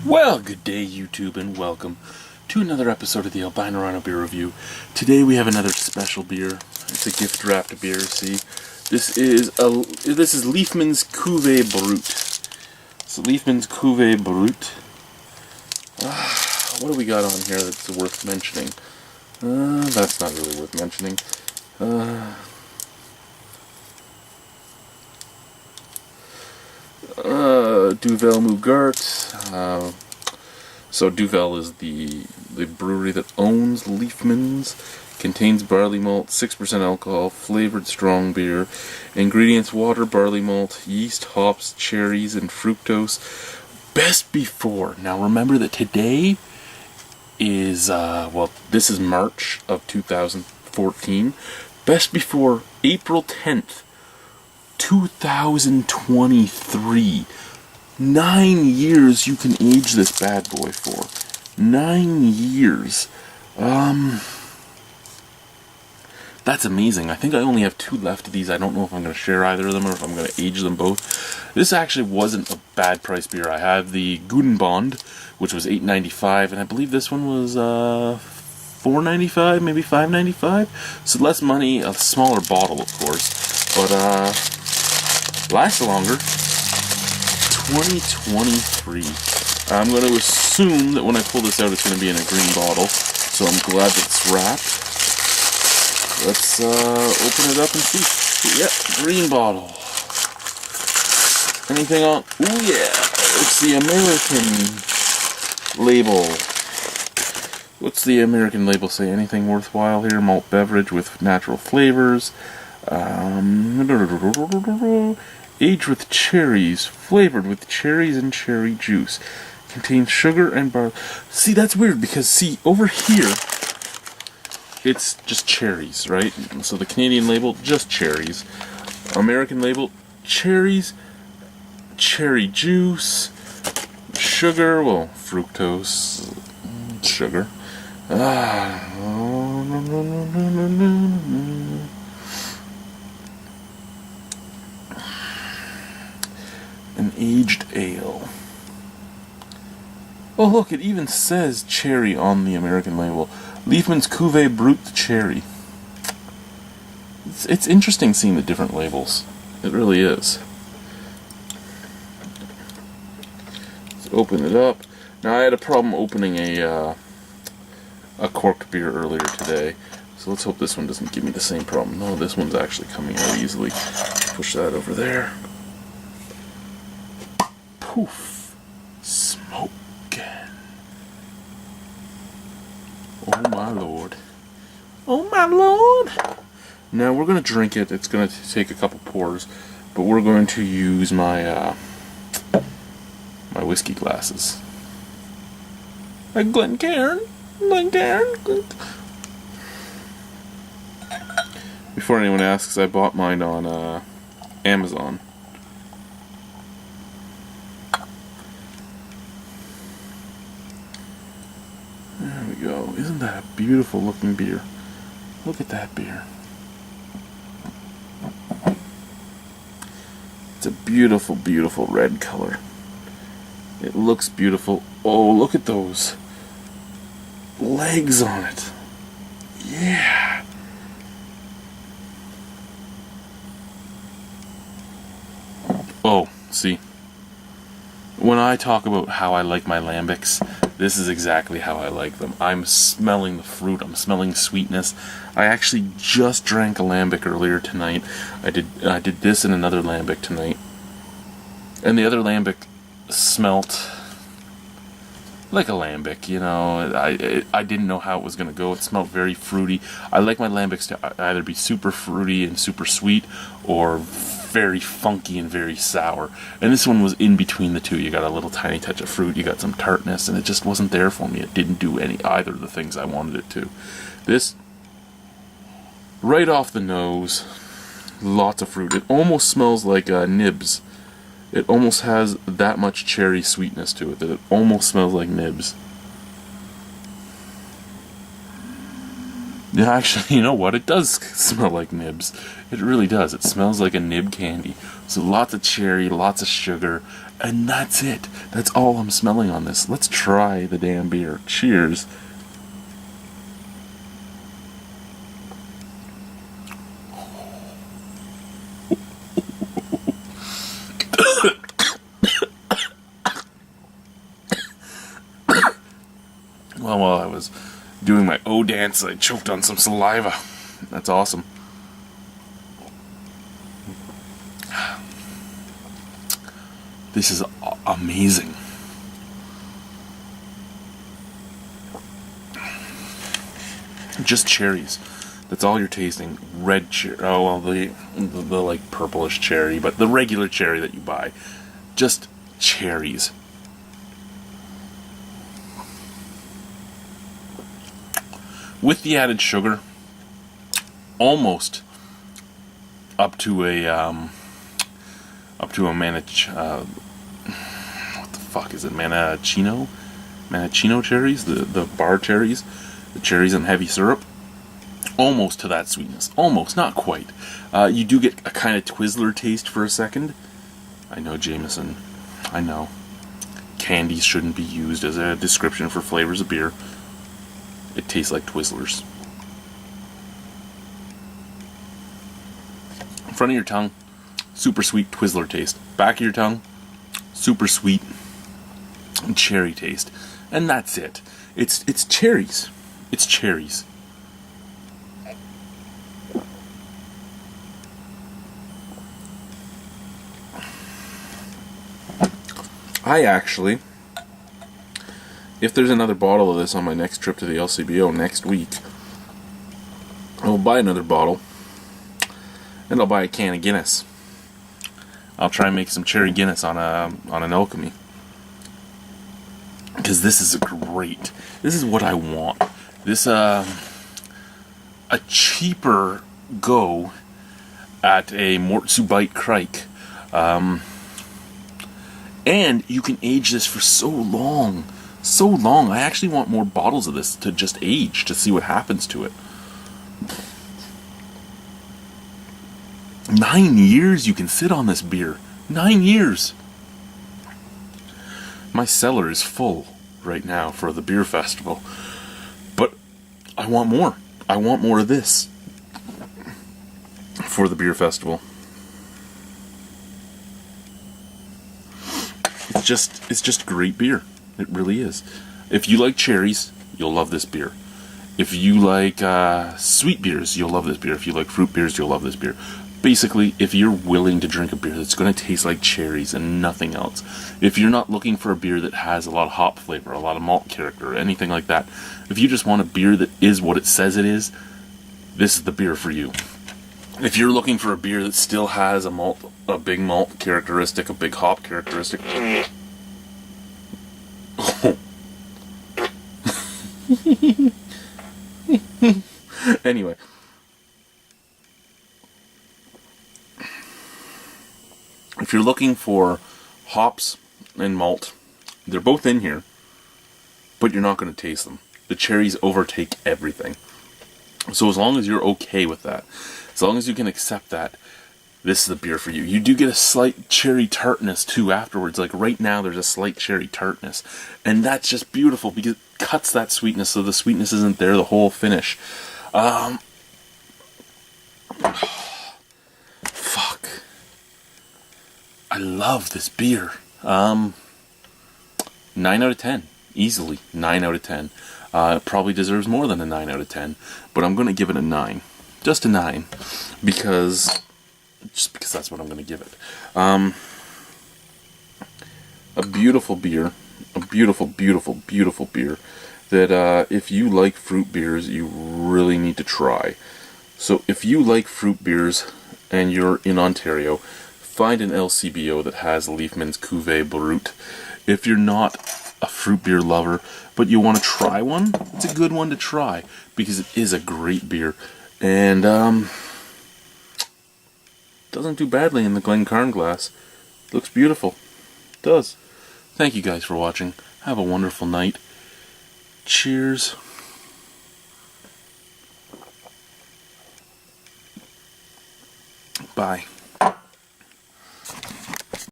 Well, good day YouTube and welcome to another episode of the Albino Rhino beer review. Today we have another special beer. It's a gift wrapped beer. See, this is Liefmans Cuvee Brut. So Liefmans Cuvee Brut. What do we got on here that's worth mentioning? That's not really worth mentioning. Duvel Mugart. So Duvel is the brewery that owns Liefmans. Contains barley malt, 6% alcohol, flavored strong beer. Ingredients: water, barley malt, yeast, hops, cherries, and fructose. Best before. Now remember that today is, this is March of 2014. Best before April 10th, 2023. 9 years you can age this bad boy for. 9 years. That's amazing. I think I only have 2 left of these. I don't know if I'm going to share either of them or if I'm going to age them both. This actually wasn't a bad price beer. I have the Bond, which was $8.95, and I believe this one was $4.95, maybe $5.95. So less money, a smaller bottle, of course, but lasts longer. 2023. I'm going to assume that when I pull this out it's going to be in a green bottle, so I'm glad that it's wrapped. Let's open it up and see. Yep, green bottle. Anything on? Ooh yeah, it's the American label. What's the American label say? Anything worthwhile here? Malt beverage with natural flavors. Aged with cherries, flavored with cherries and cherry juice. Contains sugar and barley. See, that's weird because, see, over here, it's just cherries, right? So the Canadian label, just cherries. American label, cherries, cherry juice, sugar, well, fructose, sugar. An aged ale. Oh look, it even says cherry on the American label. Liefmans Cuvee Brut Cherry. It's interesting seeing the different labels. It really is. Let's open it up. Now I had a problem opening a corked beer earlier today, so let's hope this one doesn't give me the same problem. No, this one's actually coming out easily. Push that over there. Poof. Smoking. Oh my lord. Oh my lord. Now we're going to drink it. It's going to take a couple pours, but we're going to use my my whiskey glasses. Like Glencairn. Before anyone asks, I bought mine on Amazon. There we go. Isn't that a beautiful looking beer? Look at that beer. It's a beautiful, beautiful red color. It looks beautiful. Oh, look at those legs on it. Yeah. Oh, see. When I talk about how I like my lambics, this is exactly how I like them. I'm smelling the fruit. I'm smelling sweetness. I actually just drank a lambic earlier tonight. I did this in another lambic tonight, and the other lambic smelt like a lambic. You know, I didn't know how it was gonna go. It smelled very fruity. I like my lambics to either be super fruity and super sweet, or very funky and very sour. And this one was in between the two. You got a little tiny touch of fruit, you got some tartness, and it just wasn't there for me. It didn't do either of the things I wanted it to. This, right off the nose, lots of fruit. It almost smells like nibs. It almost has that much cherry sweetness to it that it almost smells like nibs. Yeah, actually, you know what? It does smell like nibs. It really does. It smells like a nib candy. So lots of cherry, lots of sugar, And that's it. That's all I'm smelling on this. Let's try the damn beer. Cheers. Well, while I was doing my O dance, I choked on some saliva. That's awesome. This is amazing. Just cherries. That's all you're tasting. Red cherry. Oh, well, the like purplish cherry, but the regular cherry that you buy. Just cherries. With the added sugar, almost up to a what the fuck is it? Maraschino cherries, the bar cherries, the cherries and heavy syrup. Almost to that sweetness. Almost, not quite. You do get a kind of Twizzler taste for a second. I know, Jameson. I know. Candies shouldn't be used as a description for flavors of beer. It tastes like Twizzlers. In front of your tongue, super sweet Twizzler taste. Back of your tongue, super sweet cherry taste. And that's it. It's cherries. It's cherries. I actually, if there's another bottle of this on my next trip to the LCBO next week, I will buy another bottle, and I'll buy a can of Guinness. I'll try and make some cherry Guinness on an alchemy, because this is great. This is what I want. This a cheaper go at a Mortsubite Crike. And you can age this for so long. So long. I actually want more bottles of this to just age, to see what happens to it. 9 years you can sit on this beer. 9 years. My cellar is full right now for the beer festival. But I want more. I want more of this for the beer festival. It's just great beer. It really is. If you like cherries, you'll love this beer. If you like sweet beers, you'll love this beer. If you like fruit beers, you'll love this beer. Basically, if you're willing to drink a beer that's going to taste like cherries and nothing else, if you're not looking for a beer that has a lot of hop flavor, a lot of malt character, or anything like that, if you just want a beer that is what it says it is, this is the beer for you. If you're looking for a beer that still has a big malt characteristic, a big hop characteristic. Anyway. If you're looking for hops and malt, they're both in here, but you're not going to taste them. The cherries overtake everything. So as long as you're okay with that, as long as you can accept that, this is the beer for you. You do get a slight cherry tartness too afterwards. Like right now there's a slight cherry tartness. And that's just beautiful because it cuts that sweetness so the sweetness isn't there the whole finish. Fuck. I love this beer. 9 out of 10. Easily. 9 out of 10. It probably deserves more than a 9 out of 10. But I'm going to give it a 9. Just a 9. Because that's what I'm going to give it. A beautiful beer. A beautiful, beautiful, beautiful beer. That if you like fruit beers, you really need to try. So if you like fruit beers and you're in Ontario, find an LCBO that has Liefmans Cuvee Brut. If you're not a fruit beer lover, but you want to try one, it's a good one to try because it is a great beer and doesn't do badly in the Glencairn glass. Looks beautiful. It does. Thank you guys for watching. Have a wonderful night. Cheers. Bye.